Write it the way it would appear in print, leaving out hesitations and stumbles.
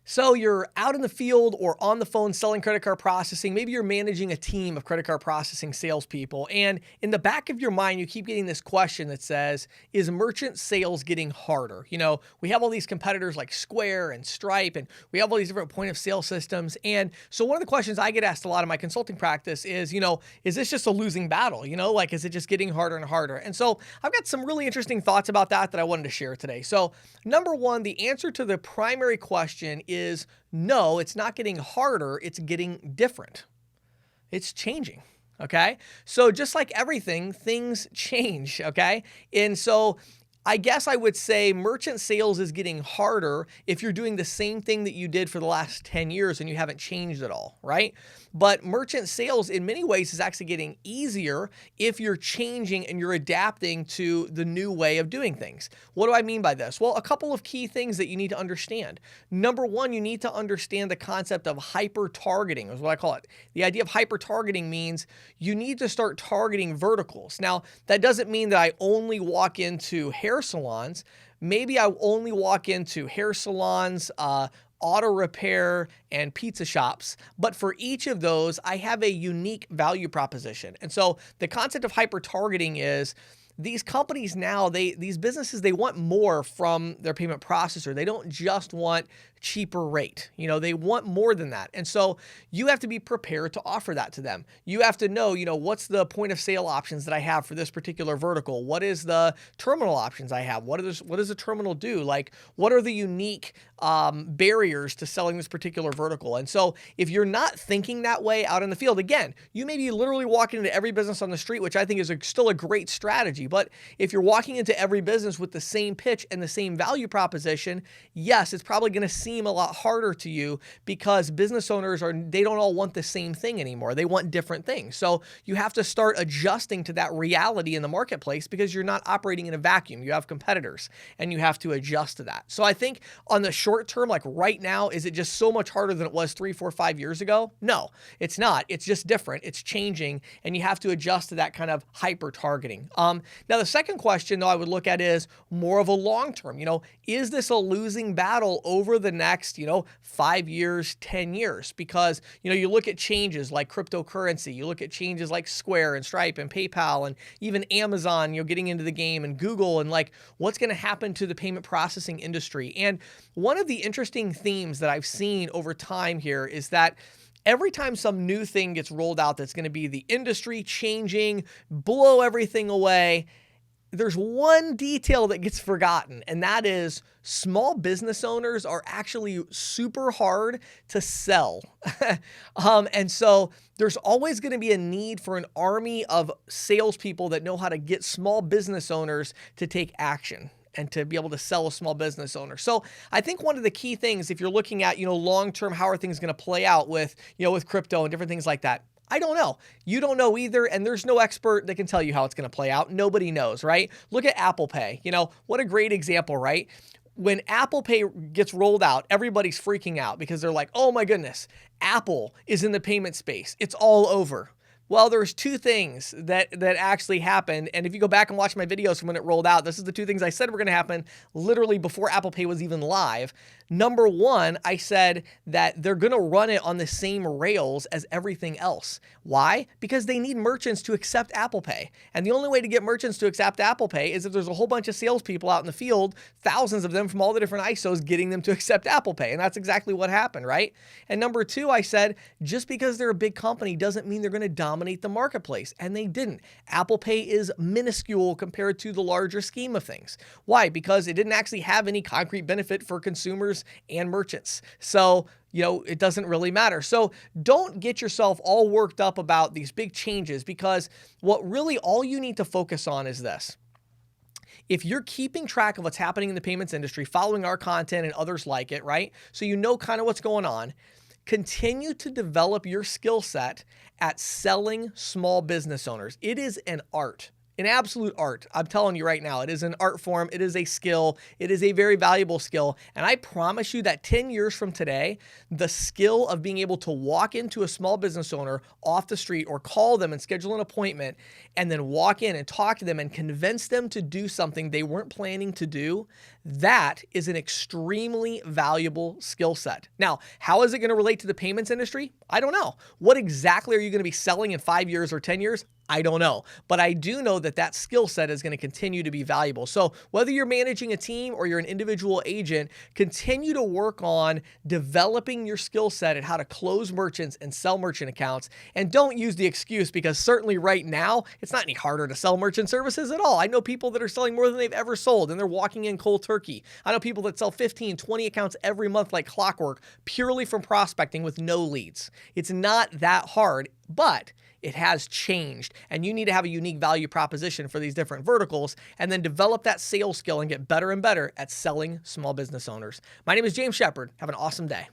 So you're out in the field or on the phone selling credit card processing. Maybe you're managing a team of credit card processing salespeople. And in the back of your mind, you keep getting this question that says, is merchant sales getting harder? We have all these competitors like Square and Stripe, and we have all these different point of sale systems. And so one of the questions I get asked a lot in my consulting practice is this just a losing battle? Like, is it just getting harder and harder? And so I've got some really interesting thoughts about that I wanted to share today. So number one, the answer to the primary question is no, it's not getting harder. It's getting different. It's changing. Okay. So just like everything, things change. Okay. And so I guess I would say merchant sales is getting harder if you're doing the same thing that you did for the last 10 years and you haven't changed at all, right? But merchant sales in many ways is actually getting easier if you're changing and you're adapting to the new way of doing things. What do I mean by this? Well, a couple of key things that you need to understand. Number one, you need to understand the concept of hyper-targeting is what I call it. The idea of hyper-targeting means you need to start targeting verticals. Now, that doesn't mean that I only walk into hair salons. Maybe I only walk into hair salons, auto repair, and pizza shops. But for each of those, I have a unique value proposition. And so the concept of hyper targeting is these companies now, these businesses, they want more from their payment processor. They don't just want cheaper rate. They want more than that. And so you have to be prepared to offer that to them. You have to know, what's the point of sale options that I have for this particular vertical? What is the terminal options I have? What does the terminal do? Like, what are the unique barriers to selling this particular vertical? And so if you're not thinking that way out in the field, again, you may be literally walking into every business on the street, which I think is still a great strategy. But if you're walking into every business with the same pitch and the same value proposition, yes, it's probably going to seem a lot harder to you because business owners they don't all want the same thing anymore. They want different things. So you have to start adjusting to that reality in the marketplace because you're not operating in a vacuum. You have competitors and you have to adjust to that. So I think on the short term, like right now, is it just so much harder than it was 3, 4, 5 years ago? No, it's not. It's just different. It's changing and you have to adjust to that kind of hyper targeting. Now the second question though I would look at is more of a long term. Is this a losing battle over the next, 5 years, 10 years? Because, you look at changes like cryptocurrency, you look at changes like Square and Stripe and PayPal and even Amazon, getting into the game and Google and like what's going to happen to the payment processing industry. And one of the interesting themes that I've seen over time here is that every time some new thing gets rolled out that's going to be the industry changing, blow everything away, there's one detail that gets forgotten, and that is small business owners are actually super hard to sell. And so there's always going to be a need for an army of salespeople that know how to get small business owners to take action and to be able to sell a small business owner. So I think one of the key things, if you're looking at, long-term, how are things going to play out with crypto and different things like that, I don't know. You don't know either, and there's no expert that can tell you how it's going to play out. Nobody knows, right? Look at Apple Pay. What a great example, right? When Apple Pay gets rolled out, everybody's freaking out because they're like, oh my goodness, Apple is in the payment space. It's all over. Well, there's two things that actually happened. And if you go back and watch my videos from when it rolled out, this is the two things I said were going to happen literally before Apple Pay was even live. Number one, I said that they're going to run it on the same rails as everything else. Why? Because they need merchants to accept Apple Pay. And the only way to get merchants to accept Apple Pay is if there's a whole bunch of salespeople out in the field, thousands of them from all the different ISOs getting them to accept Apple Pay. And that's exactly what happened, right? And number two, I said, just because they're a big company doesn't mean they're going to dominate the marketplace. And they didn't. Apple Pay is minuscule compared to the larger scheme of things. Why? Because it didn't actually have any concrete benefit for consumers and merchants. So, it doesn't really matter. So don't get yourself all worked up about these big changes because what really all you need to focus on is this. If you're keeping track of what's happening in the payments industry, following our content and others like it, right? So you know kind of what's going on. Continue to develop your skill set at selling small business owners. It is an art. an absolute art. I'm telling you right now, it is an art form. It is a skill. It is a very valuable skill. And I promise you that 10 years from today, the skill of being able to walk into a small business owner off the street or call them and schedule an appointment and then walk in and talk to them and convince them to do something they weren't planning to do, that is an extremely valuable skill set. Now, how is it going to relate to the payments industry? I don't know. What exactly are you going to be selling in 5 years or 10 years? I don't know, but I do know that that skill set is going to continue to be valuable. So whether you're managing a team or you're an individual agent, continue to work on developing your skill set at how to close merchants and sell merchant accounts. And don't use the excuse, because certainly right now, it's not any harder to sell merchant services at all. I know people that are selling more than they've ever sold, and they're walking in cold turkey. I know people that sell 15, 20 accounts every month like clockwork, purely from prospecting with no leads. It's not that hard, but it has changed, and you need to have a unique value proposition for these different verticals and then develop that sales skill and get better and better at selling small business owners. My name is James Shepard. Have an awesome day.